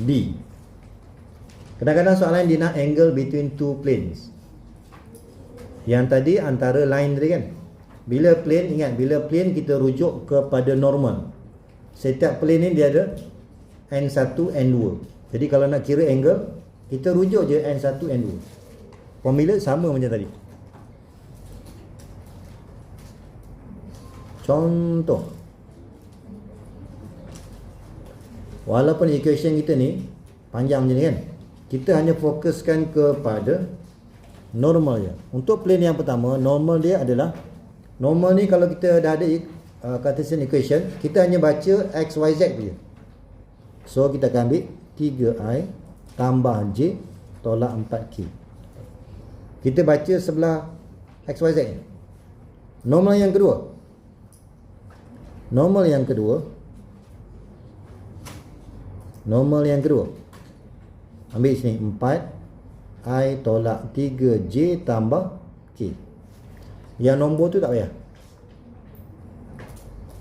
D. Kadang-kadang soalan dia nak angle between two planes. Yang tadi antara line tadi kan. Bila plane, ingat, bila plane kita rujuk kepada normal. Setiap plane ni dia ada N1, N2. Jadi kalau nak kira angle, kita rujuk je N1, N2. Formula sama macam tadi. Contoh, walaupun equation kita ni panjang macam ni kan, kita hanya fokuskan kepada normal je. Untuk plane yang pertama, normal dia adalah, normal ni kalau kita dah ada Cartesian equation, kita hanya baca x, y, z je. So kita akan ambil 3i tambah j tolak 4k. Kita baca sebelah x, y, z. Normal yang kedua, normal yang kedua ambil sini 4i tolak 3j tambah k. Yang nombor tu tak payah.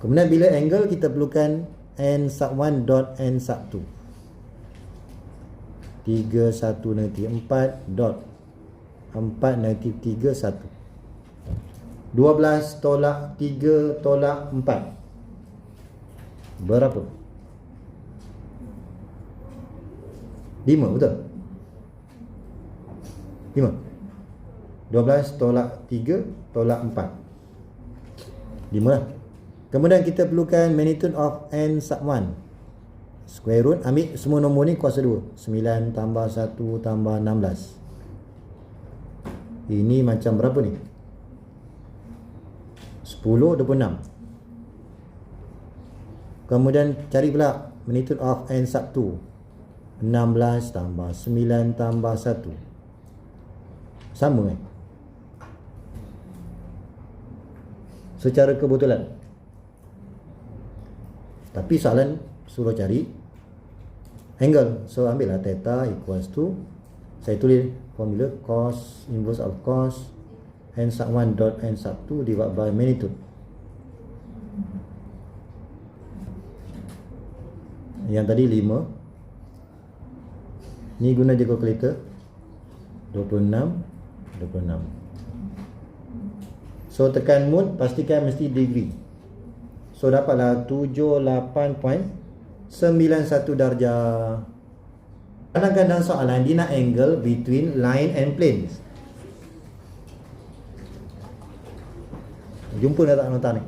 Kemudian bila angle, kita perlukan n1 dot n1. 3 1 negatif 4 dot 4 negatif 3 1. 12 tolak 3 tolak 4 berapa? 5, betul? 5. 12 tolak 3 tolak 4, 5 lah. Kemudian kita perlukan magnitude of n1. Square root, ambil semua nombor ni kuasa 2. 9 tambah 1 tambah 16. Ini macam berapa ni? 10, 26. Kemudian cari pula magnitude of n1. 16 tambah 9 tambah 1. Sama kan? Secara kebetulan. Tapi soalan suruh cari angle. So ambillah theta equals to, saya tulis formula cos inverse of cos n1 dot n1 divided by magnitude. Yang tadi 5. Ni guna je calculator. 26. So tekan mode, pastikan mesti degree. So dapatlah 78.91 darjah. Kadang-kadang soalan dia nak angle between line and planes. Jumpa dah tak nota ni?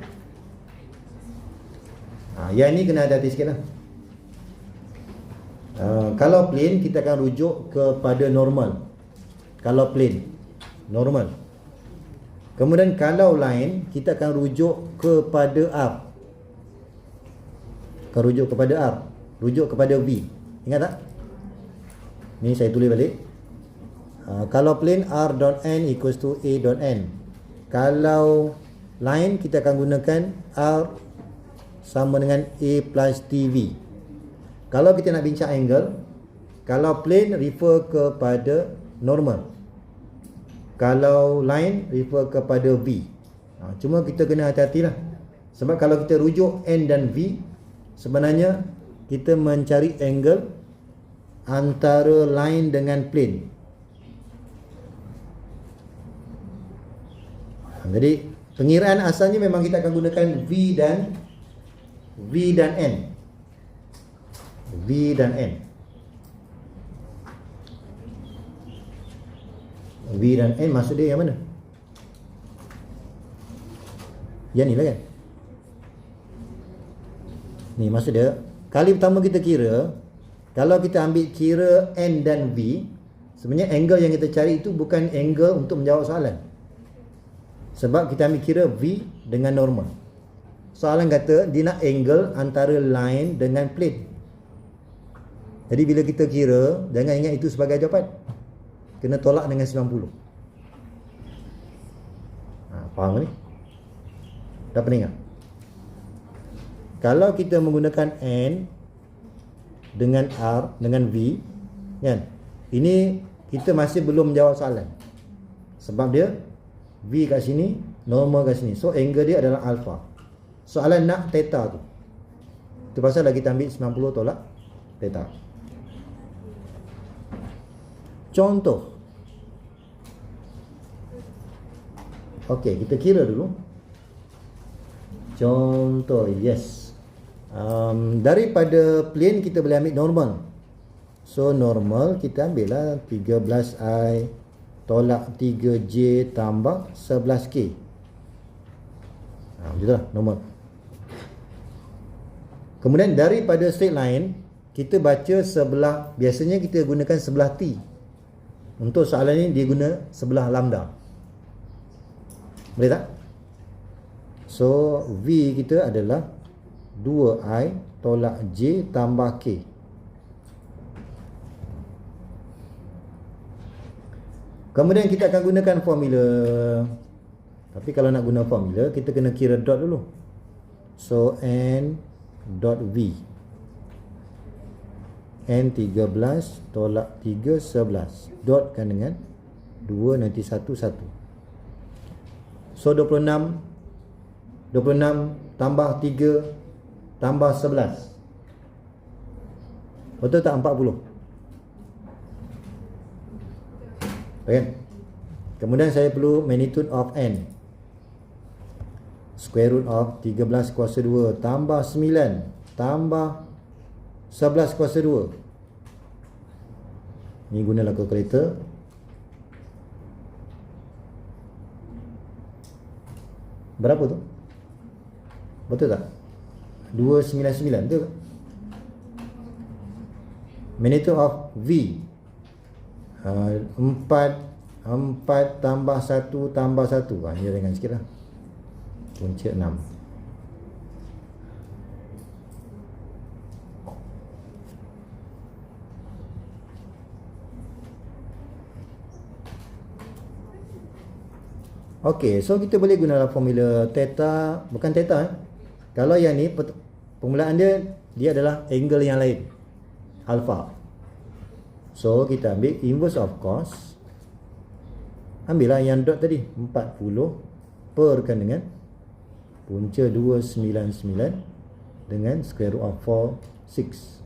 Yang ni kena hati-hati sikit lah. Kalau plane, kita akan rujuk kepada normal. Kalau plane, normal. Kemudian kalau line, kita akan rujuk kepada R. Rujuk kepada V. Ingat tak? Ni saya tulis balik. Kalau plane, R dot n equals to A dot n. Kalau line, kita akan gunakan R sama dengan A plus TV. Kalau kita nak bincang angle, kalau plane refer kepada normal, kalau line refer kepada V. Cuma kita kena hati-hatilah. Sebab kalau kita rujuk N dan V, sebenarnya kita mencari angle antara line dengan plane. Jadi pengiraan asalnya memang kita akan gunakan V dan N. V dan N. V dan N maksud dia yang mana? Yang ni lah kan? Ni maksud dia, kali pertama kita kira, kalau kita ambil kira N dan V, sebenarnya angle yang kita cari itu bukan angle untuk menjawab soalan. Sebab kita ambil kira V dengan normal. Soalan kata dia nak angle antara line dengan plane. Jadi bila kita kira, jangan ingat itu sebagai jawapan. Kena tolak dengan 90. Faham ni? Dah pernah ingat? Kalau kita menggunakan N dengan R dengan V, kan? Ini kita masih belum menjawab soalan. Sebab dia V kat sini, normal kat sini. So angle dia adalah alpha. Soalan nak theta tu. Itu pasal lagi kita ambil 90 tolak theta. Contoh. Okey, kita kira dulu. Contoh, yes. Daripada plane kita boleh ambil normal. So normal kita ambil lah 13I tolak 3J tambah 11K. Macam tu lah, normal. Kemudian daripada straight line, kita baca sebelah, biasanya kita gunakan sebelah T. Untuk soalan ni dia guna sebelah lambda. Boleh tak? So V kita adalah 2I tolak J tambah K. Kemudian kita akan gunakan formula. Tapi kalau nak guna formula, kita kena kira dot dulu. So N dot V, N 13 tolak 3 11. Dotkan dengan 2 nanti 1 1. So 26 tambah 3 tambah 11. Betul tak 40? Okay. Kemudian saya perlu magnitude of N. Square root of 13 kuasa 2 tambah 9 tambah 11 kuasa 2. Ni gunalah kalkulator. Berapa tu? Betul tak? 299 betul tak? Magnitude of V 4 tambah 1 tambah 1. Ni ringan sikit lah. Punca 6. Okey, so kita boleh guna formula theta, bukan theta Kalau yang ni permulaan dia adalah angle yang lain, alpha. So kita ambil inverse of cos. Ambillah yang dot tadi, 40 perkan dengan punca 299 dengan square root of 4 6.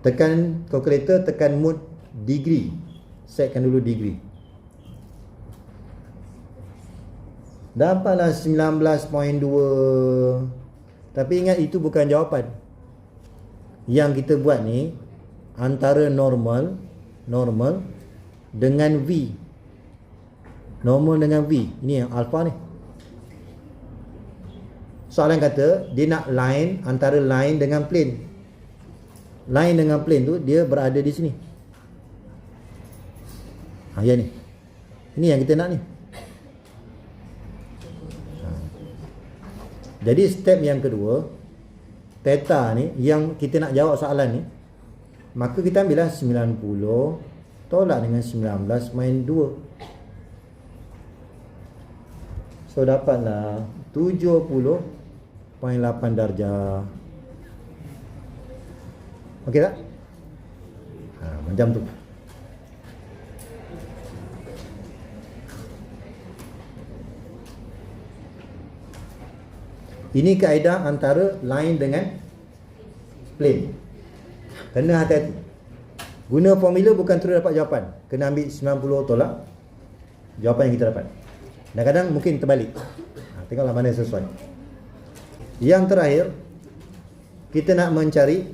Tekan calculator, tekan mode degree. Setkan dulu degree. Dapatlah 19.2. Tapi ingat itu bukan jawapan. Yang kita buat ni antara normal dengan V. Normal dengan V. Ini yang alpha ni. Soalan kata dia nak line antara line dengan plane. Line dengan plane tu dia berada di sini. Ya ni. Ini yang kita nak ni. Jadi step yang kedua, theta ni yang kita nak jawab soalan ni, maka kita ambillah 90 tolak dengan 19 main 2. So dapatlah 70.8 darjah. Okey tak? Macam tu. Ini kaedah antara line dengan plane. Kena hati-hati. Guna formula bukan terus dapat jawapan. Kena ambil 90 tolak jawapan yang kita dapat. Dan kadang mungkin terbalik. Tengoklah mana yang sesuai. Yang terakhir, kita nak mencari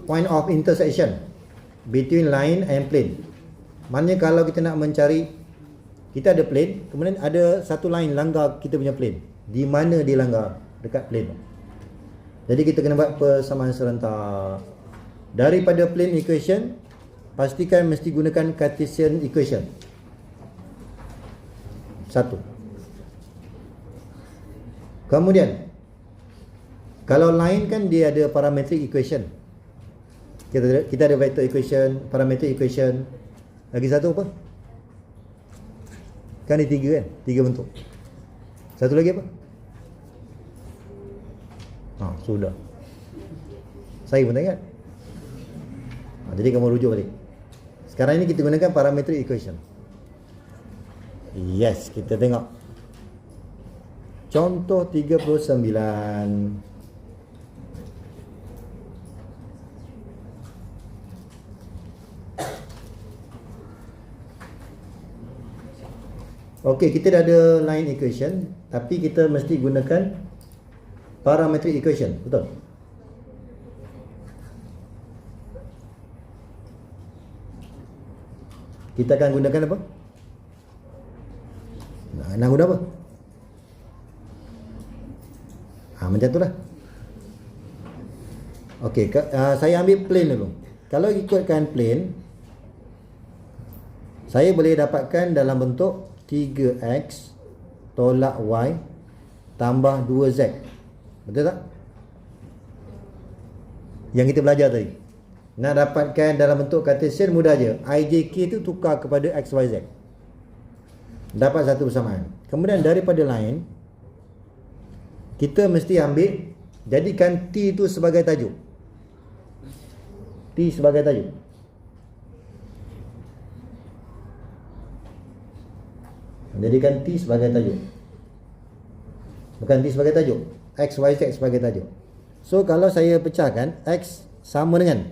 point of intersection between line and plane. Maknanya kalau kita nak mencari, kita ada plane, kemudian ada satu line langgar kita punya plane. Di mana dia langgar? Dekat plane. Jadi kita kena buat persamaan serentak. Daripada plane equation, pastikan mesti gunakan Cartesian equation. 1. Kemudian kalau line kan dia ada parametric equation. Kita ada vector equation, parametric equation. Lagi satu apa? Kan ada 3 kan? 3 bentuk. Satu lagi apa? Sudah. Saya pun tak ingat. Jadi kamu rujuk balik. Sekarang ini kita gunakan parametric equation. Yes, kita tengok. Contoh 39. Okey, kita dah ada line equation, tapi kita mesti gunakan parametric equation, betul? Kita akan gunakan apa? Nak guna apa? Macam tu lah. Okey, saya ambil plane dulu. Kalau ikutkan plane, saya boleh dapatkan dalam bentuk 3x tolak y tambah 2z. Betul tak? Yang kita belajar tadi. Nak dapatkan dalam bentuk Cartesian mudah je. IJK tu tukar kepada x, y, z. Dapat satu persamaan. Kemudian daripada line, kita mesti ambil, jadikan T tu sebagai tajuk. T sebagai tajuk. Jadikan T sebagai tajuk. Bukan T sebagai tajuk, X, Y, Z sebagai tajuk. So kalau saya pecahkan, X sama dengan,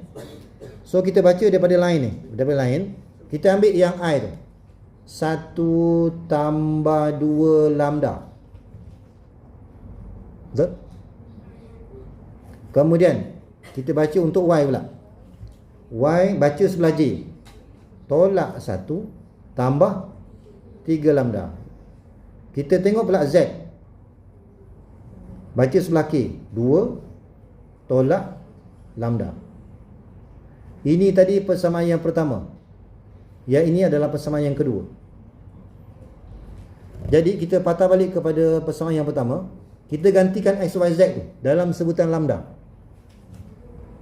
so kita baca daripada line ni, daripada line kita ambil yang I tu, 1 tambah 2 lambda. Betul? Kemudian kita baca untuk Y pula. Y baca sebelah J, tolak 1 tambah 3 lambda. Kita tengok pula Z, baca sebelah K, 2 tolak lambda. Ini tadi persamaan yang pertama. Yang ini adalah persamaan yang kedua. Jadi kita patah balik kepada persamaan yang pertama. Kita gantikan X, Y, Z tu dalam sebutan lambda.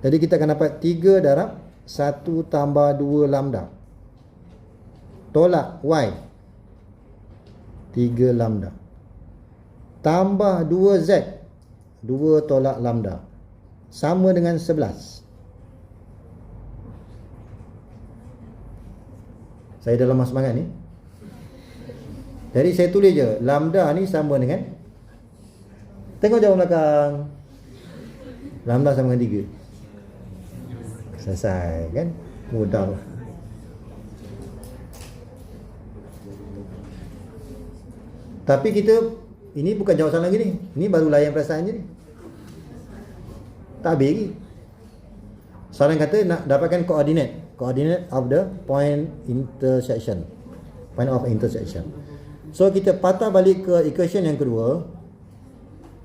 Jadi kita akan dapat 3 darab 1 tambah 2 lambda tolak Y 3 lambda tambah 2Z 2 tolak lambda sama dengan 11. Saya dah lama semangat ni. Jadi saya tulis je lambda ni sama dengan, tengok jauh belakang, lambda sama dengan 3. Selesai kan? Mudah. Tapi kita, ini bukan jawapan lagi ni. Ini baru layan perasaan je ni. Tak habis lagi. Soalan kata nak dapatkan coordinate of the point intersection. Point of intersection. So kita patah balik ke equation yang kedua.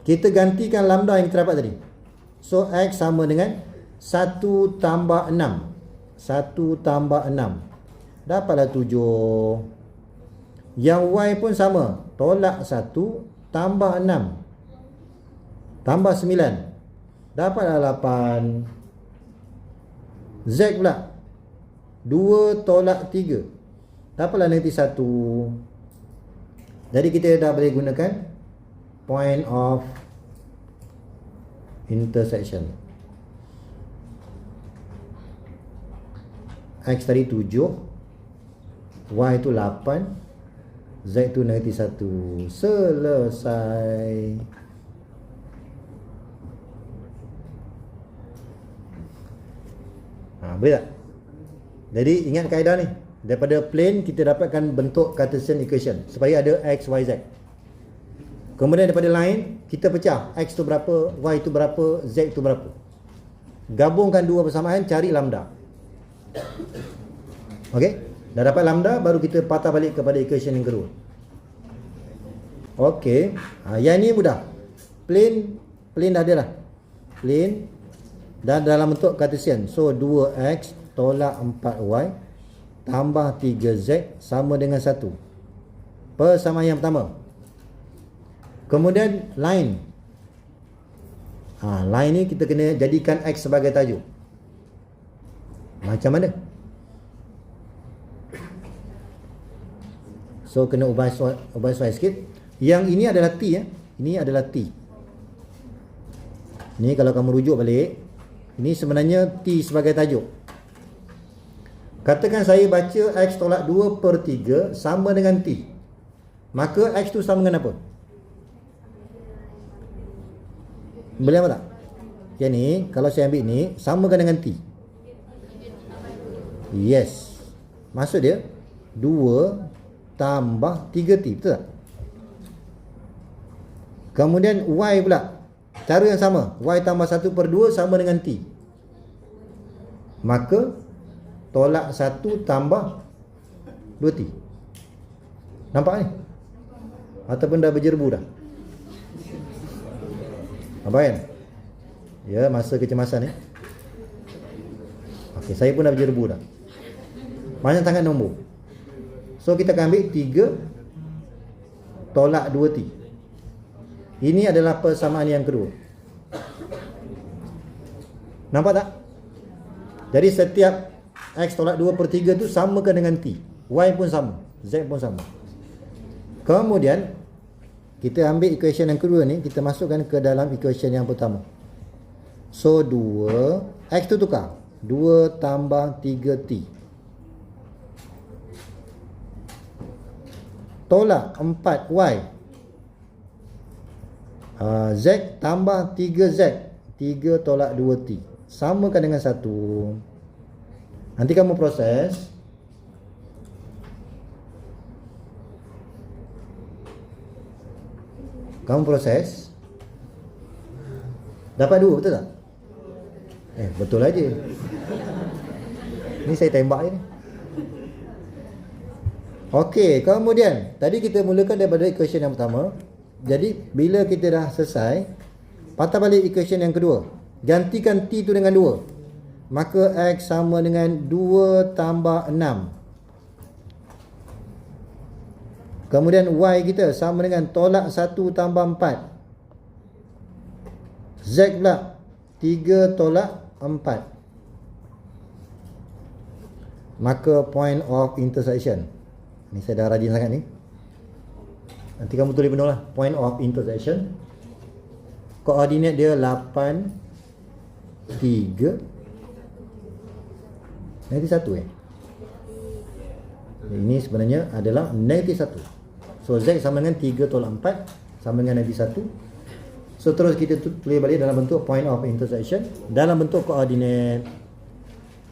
Kita gantikan lambda yang kita dapat tadi. So X sama dengan 1 tambah 6. 1 tambah 6 dapatlah 7. Yang Y pun sama, tolak 1 tambah 6 tambah 9 dapatlah 8. Z pula 2 tolak 3 dapatlah nanti 1. Jadi kita dah boleh gunakan point of intersection. X tadi 7, Y tu 8, Z tu negatif 1. Selesai. Boleh tak? Jadi ingat kaedah ni. Daripada plane kita dapatkan bentuk Cartesian equation supaya ada X, Y, Z. Kemudian daripada line kita pecah, X tu berapa, Y tu berapa, Z tu berapa. Gabungkan dua persamaan, cari lambda. Okey, dah dapat lambda, baru kita patah balik kepada equation yang kedua. Okey, yang ni mudah. Plane dah ada lah. Plane dan dalam bentuk Cartesian. So 2x tolak 4y tambah 3z sama dengan 1. Persamaan yang pertama. Kemudian line. Line ni kita kena jadikan x sebagai tajuk. Macam mana? So kena ubah suai sikit. Yang ini adalah T ya. Ini adalah T. Ni kalau kamu rujuk balik, ini sebenarnya T sebagai tajuk. Katakan saya baca x tolak 2 per 3 sama dengan T. Maka x tu sama dengan apa? Boleh apa tak? Yang ni kalau saya ambil ni samakan dengan T. Yes. Maksud dia 2 tambah 3T, betul tak? Kemudian Y pula, cara yang sama, Y tambah 1/2 sama dengan T. Maka tolak 1 tambah 2T. Nampak ni? Ataupun dah berjerbu dah? Nampak kan? Ya, masa kecemasan ni. Okey, saya pun dah berjerbu dah. Banyak sangat nombor. So kita akan ambil 3 tolak 2T. Ini adalah persamaan yang kedua. Nampak tak? Jadi setiap X tolak 2/3 tu samakan dengan T. Y pun sama, Z pun sama. Kemudian kita ambil equation yang kedua ni, kita masukkan ke dalam equation yang pertama. So 2, X tu tukar, 2 tambah 3T tolak 4Y, Z tambah 3Z, 3 tolak 2T, samakan dengan 1. Nanti kamu proses. Dapat 2, betul tak? Betul aja. Ni saya tembak je ni. Okey, kemudian tadi kita mulakan daripada equation yang pertama. Jadi bila kita dah selesai, patah balik equation yang kedua. Gantikan T tu dengan 2. Maka X sama dengan 2 tambah 6. Kemudian Y kita sama dengan tolak 1 tambah 4. Z pula 3 tolak 4. Maka point of intersection. Ni saya dah rajin sangat ni. Nanti kamu tulis benar lah. Point of intersection. Koordinat dia 8, 3, negatif 1 Ini sebenarnya adalah negatif 1. So Z sama dengan 3 tolak 4 sama dengan negatif 1. So terus kita tulis balik dalam bentuk point of intersection dalam bentuk koordinat.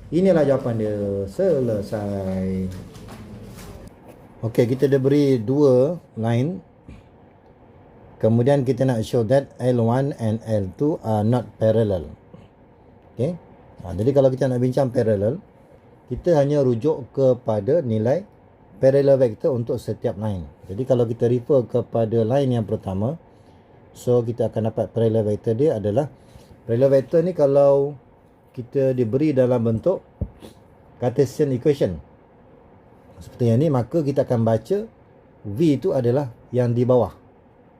Inilah jawapan dia. Selesai. Okey, kita dah beri 2 line. Kemudian kita nak show that L1 and L2 are not parallel. Okey. Jadi kalau kita nak bincang parallel, kita hanya rujuk kepada nilai parallel vector untuk setiap line. Jadi kalau kita refer kepada line yang pertama, so kita akan dapat parallel vector dia adalah, parallel vector ni kalau kita diberi dalam bentuk Cartesian equation seperti yang ni, maka kita akan baca V itu adalah yang di bawah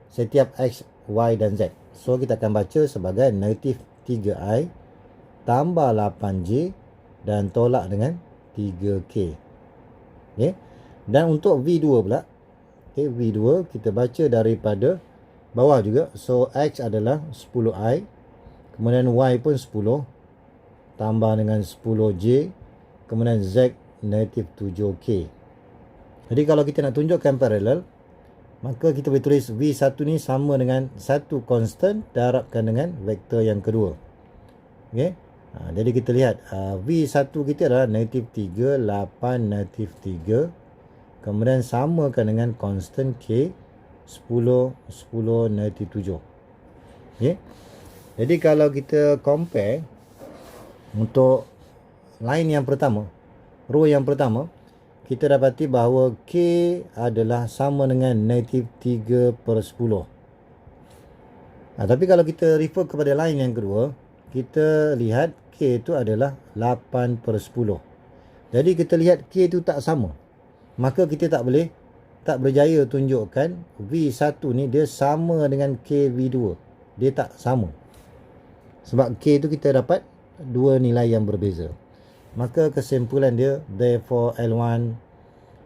setiap X, Y dan Z. So kita akan baca sebagai negatif 3I tambah 8J dan tolak dengan 3K. Okay. Dan untuk V2 pula, okay, V2 kita baca daripada bawah juga. So X adalah 10I, kemudian Y pun 10 tambah dengan 10J, kemudian Z negatif 7K. Jadi kalau kita nak tunjukkan parallel, maka kita boleh tulis V1 ni sama dengan satu constant darabkan dengan vektor yang kedua. Okay. Jadi kita lihat V1 kita adalah negatif 3, 8, negatif 3. Kemudian samakan dengan constant K 10, 10, negatif 7. Okay. Jadi kalau kita compare untuk line yang pertama, row yang pertama, kita dapati bahawa K adalah sama dengan negatif 3/10. Tapi kalau kita refer kepada line yang kedua, kita lihat K itu adalah 8/10. Jadi kita lihat K itu tak sama, maka kita tak berjaya tunjukkan V1 ni dia sama dengan K V2. Dia tak sama. Sebab K itu kita dapat dua nilai yang berbeza. Maka kesimpulan dia, therefore L1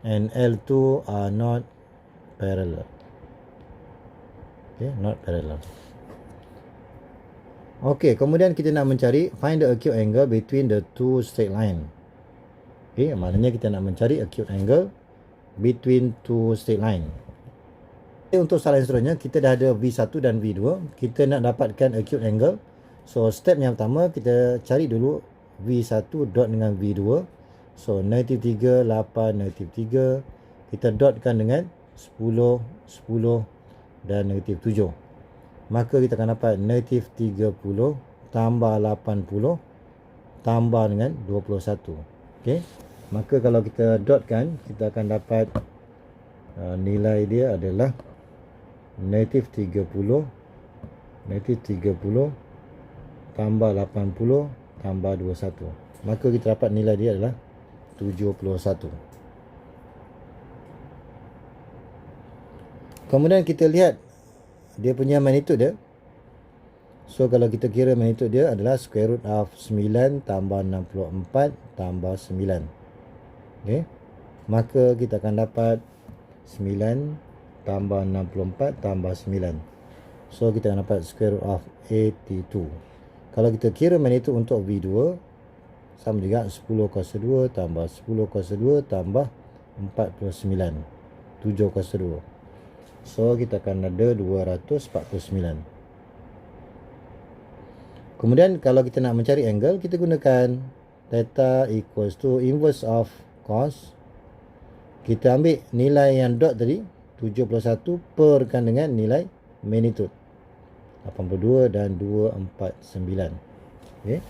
and L2 are not parallel. Okay, not parallel. Okay, kemudian kita nak mencari find the acute angle between the two straight line. Okay, maknanya kita nak mencari acute angle between two straight line. Okay, untuk soalan seterusnya, kita dah ada V1 dan V2. Kita nak dapatkan acute angle. So, step yang pertama, kita cari dulu V1 dot dengan V2. So, negatif 3, 8, negatif 3. kita dotkan dengan 10, 10 dan negatif 7. Maka kita akan dapat negatif 30 tambah 80 tambah dengan 21. Okey. Maka kalau kita dotkan, kita akan dapat nilai dia adalah negatif 30 tambah 80 tambah 21. Maka kita dapat nilai dia adalah 71. Kemudian kita lihat dia punya magnitude dia. So kalau kita kira magnitude dia adalah square root of 9 tambah 64 tambah 9. Okey. Maka kita akan dapat 9 tambah 64 tambah 9. So kita akan dapat square root of 82. Kalau kita kira magnitude untuk V2, sama juga 10 kuasa 2 tambah 10 kuasa 2 tambah 49. 7 kuasa 2. So kita akan ada 249. Kemudian kalau kita nak mencari angle, kita gunakan theta equals to inverse of cos. Kita ambil nilai yang dot tadi 71 perkan dengan nilai magnitude 82 dan 249. Okay.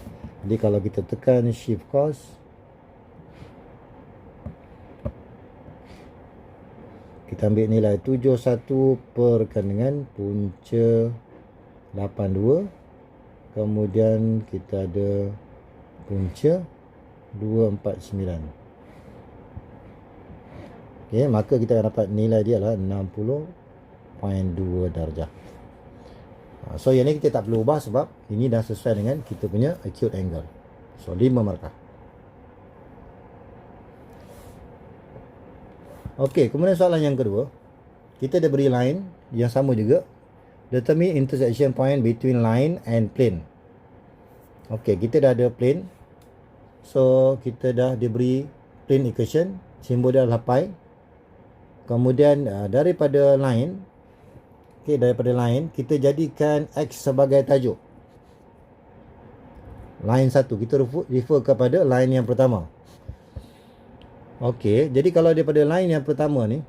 Jadi kalau kita tekan shift cos, kita ambil nilai 71 perkan dengan punca 82. Kemudian kita ada punca 249. Okey, maka kita akan dapat nilai dia adalah 60.2 darjah. So yang ni kita tak perlu ubah sebab ini dah sesuai dengan kita punya acute angle. So 5 markah. Okey, kemudian soalan yang kedua, kita ada beri line yang sama juga. Determine intersection point between line and plane. Okey, kita dah ada plane. So kita dah diberi plane equation, simbol dia adalah pi. Kemudian daripada line, daripada line kita jadikan x sebagai tajuk. Line 1 kita refer kepada line yang pertama. Okey, jadi kalau daripada line yang pertama ni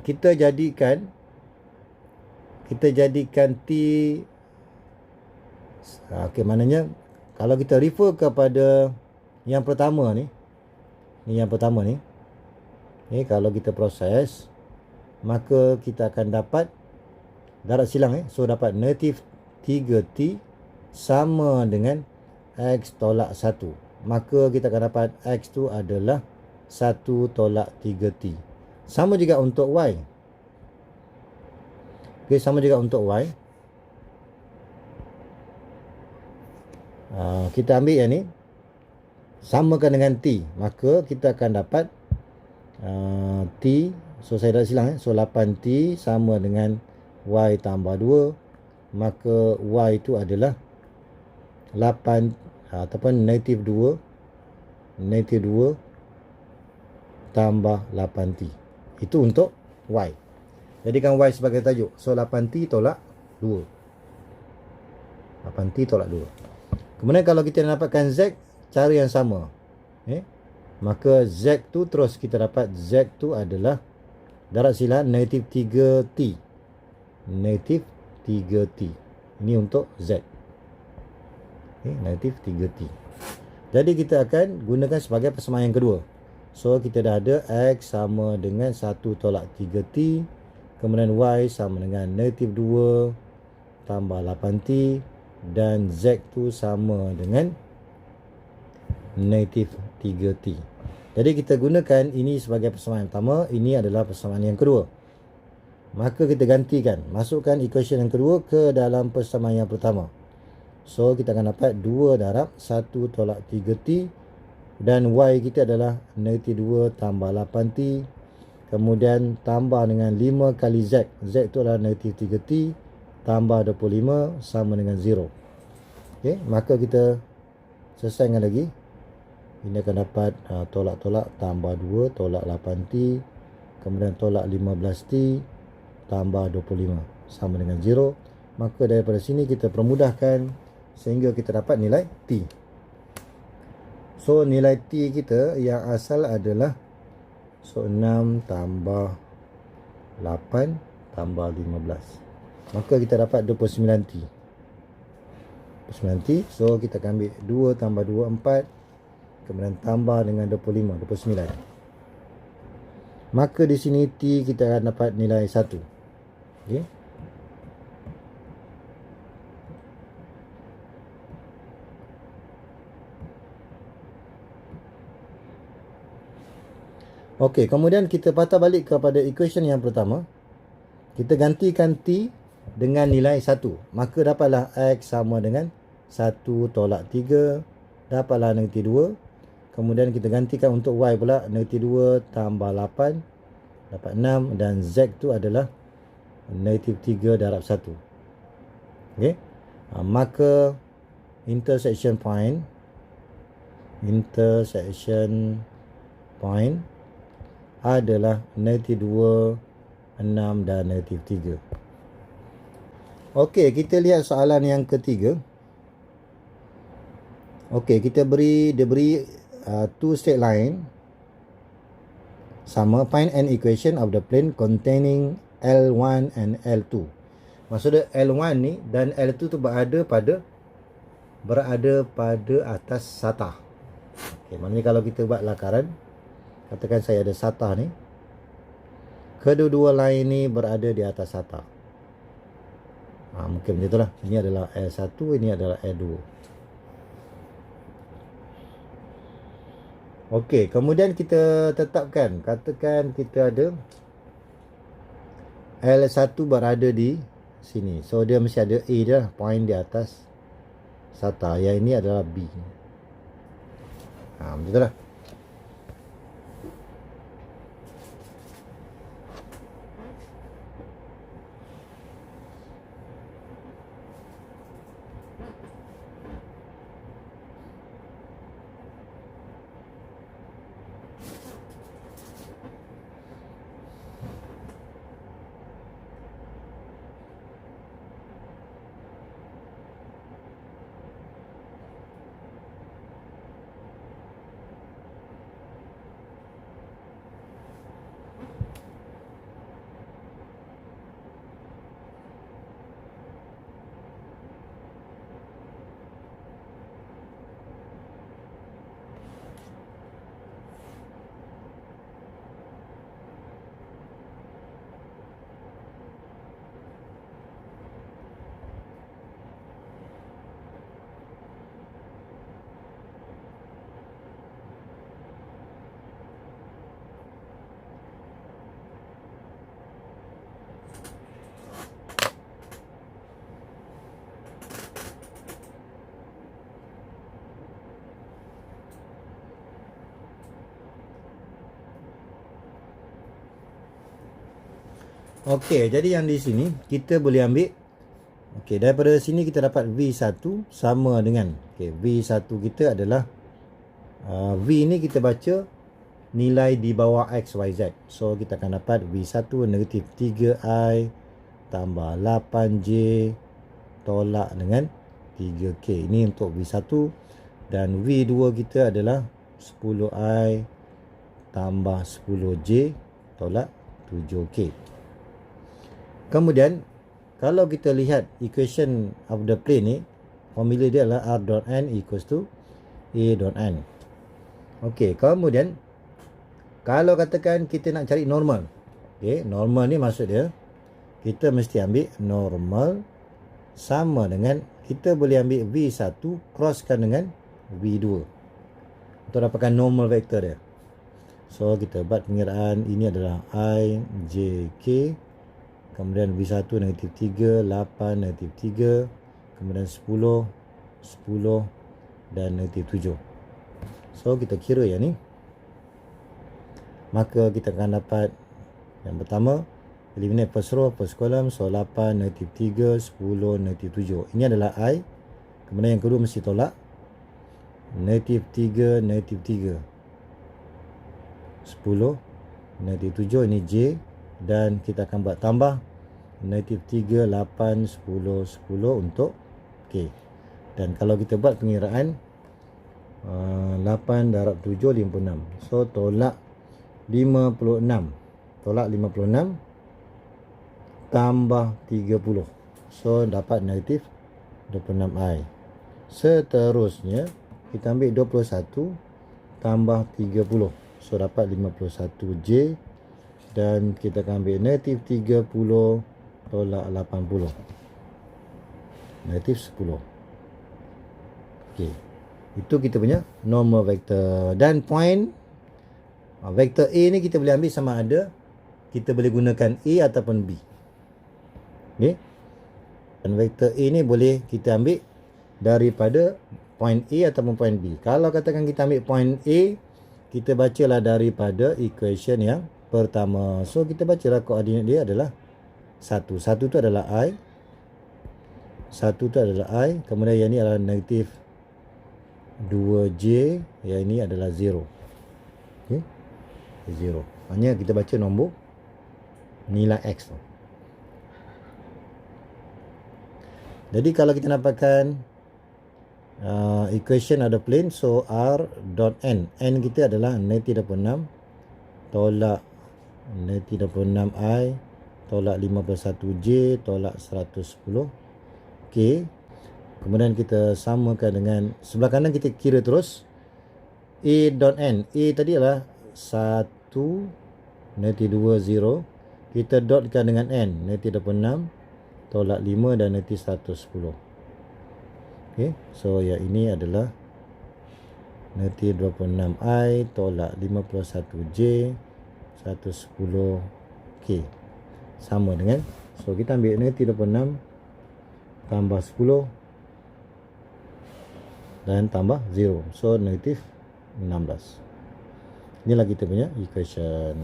kita jadikan T. Okey, maknanya kalau kita refer kepada yang pertama ni, yang pertama ni, kalau kita proses, maka kita akan dapat darat silang. So dapat negatif 3t sama dengan x tolak 1. Maka kita akan dapat x tu adalah 1 tolak 3t. Sama juga untuk y. Okay, sama juga untuk y. Kita ambil yang ni, samakan dengan t. Maka kita akan dapat t. So saya dah silang. So 8t sama dengan y tambah 2. Maka y itu adalah 8 ataupun negatif 2 tambah 8t. Itu untuk y. Jadikan y sebagai tajuk. So 8t tolak 2. 8t tolak 2. Kemudian kalau kita nak dapatkan z, cara yang sama. Maka z tu terus kita dapat z tu adalah darat silang negatif 3t. Negatif 3t. Ini untuk z. Negatif 3t. Jadi kita akan gunakan sebagai persamaan yang kedua. So kita dah ada x sama dengan 1 tolak 3t. Kemudian y sama dengan negatif 2 tambah 8t. Dan z tu sama dengan negatif 3t. Jadi kita gunakan ini sebagai persamaan yang pertama. Ini adalah persamaan yang kedua. Maka kita gantikan, masukkan equation yang kedua ke dalam persamaan yang pertama. So kita akan dapat 2 darab 1 tolak 3t. Dan y kita adalah negatif 2 tambah 8t. Kemudian tambah dengan 5 kali z. Z itu adalah negatif 3t. Tambah 25 sama dengan 0. Okay, maka kita selesaikan lagi. Ini akan dapat tolak-tolak tambah 2 tolak 8t. Kemudian tolak 15t tambah 25 sama dengan 0. Maka daripada sini kita permudahkan sehingga kita dapat nilai t. So nilai t kita yang asal adalah So 6 tambah 8 tambah 15. Maka kita dapat 29T. 29T. So kita akan ambil 2 tambah 2, 4. Kemudian tambah dengan 25, 29. Maka di sini T kita akan dapat nilai 1. Okey. Okey, kemudian kita patah balik kepada equation yang pertama. Kita gantikan T dengan nilai 1. Maka dapatlah X sama dengan 1 tolak 3. Dapatlah negatif 2. Kemudian kita gantikan untuk Y pula. Negatif 2 tambah 8. Dapat 6. Dan Z tu adalah negatif 3 darab 1. Okey. Maka intersection point adalah negatif 2, 6 dan negatif 3. Okey, kita lihat soalan yang ketiga. Okey, dia beri two straight line. Sama, find an equation of the plane containing L1 and L2. Maksudnya L1 ni dan L2 tu berada pada atas satah. Okey, maknanya kalau kita buat lakaran, katakan saya ada satah ni. Kedua-dua line ni berada di atas satah. Mungkin macam itulah. Ini adalah L1, ini adalah L2. Okey, kemudian kita tetapkan. Katakan kita ada L1 berada di sini. So, dia mesti ada A dia, point di atas satah. Yang ini adalah B. Macam itulah. Okey, jadi yang di sini kita boleh ambil. Okey, daripada sini kita dapat V1 sama dengan V1 kita adalah V ni kita baca nilai di bawah X, Y, Z. So kita akan dapat V1 negatif 3I tambah 8J tolak dengan 3K. Ini untuk V1. Dan V2 kita adalah 10I tambah 10J tolak 7K. Kemudian kalau kita lihat equation of the plane ni, formula dia adalah R dot N equals to A dot N. Okey, kemudian kalau katakan kita nak cari normal. Okey, normal ni maksud dia kita mesti ambil normal sama dengan, kita boleh ambil V1 crosskan dengan V2 untuk dapatkan normal vector dia. So kita buat pengiraan, ini adalah I, J, K. Kemudian V1 negatif 3, 8 negatif 3. Kemudian 10, 10 dan negatif 7. So kita kira yang ni. Maka kita akan dapat yang pertama, eliminate first row, first column. So 8 negatif 3, 10 negatif 7. Ini adalah I. Kemudian yang kedua mesti tolak. Negatif 3, negatif 3. 10 negatif 7, ini J. Dan kita akan buat tambah negatif 3, 8, 10, 10 untuk K. Dan kalau kita buat pengiraan 8 darab 7, 56. So tolak 56. Tolak 56 tambah 30. So dapat negatif 26i. Seterusnya kita ambil 21 tambah 30. So dapat 51j. Dan kita akan ambil negatif 30 tolak 80. Negatif 10. Okey. Itu kita punya normal vector. Dan point vector A ni kita boleh ambil sama ada kita boleh gunakan A ataupun B. Okey. Dan vector A ni boleh kita ambil daripada point A ataupun point B. Kalau katakan kita ambil point A, kita bacalah daripada equation yang pertama. So kita bacalah koordinat dia adalah 1. 1 tu adalah I. 1 tu adalah I. Kemudian yang ni adalah negatif 2J. Yang ini adalah 0. Okay. 0. Maksudnya kita baca nombor nilai X tu. Jadi kalau kita dapatkan equation ada plane, so R dot N. N kita adalah negatif 26 tolak negatif 26I tolak 51J tolak 110 K. Kemudian kita samakan dengan sebelah kanan, kita kira terus A dot N. A tadi adalah 1 negatif 2 0. Kita dotkan dengan N negatif 26 tolak 5 dan negatif 110. Okay. So yang ini adalah negatif 26I tolak 51J 110K. Sama dengan, so kita ambil negatif 26 tambah 10 dan tambah 0. So negatif 16. Inilah kita punya equation.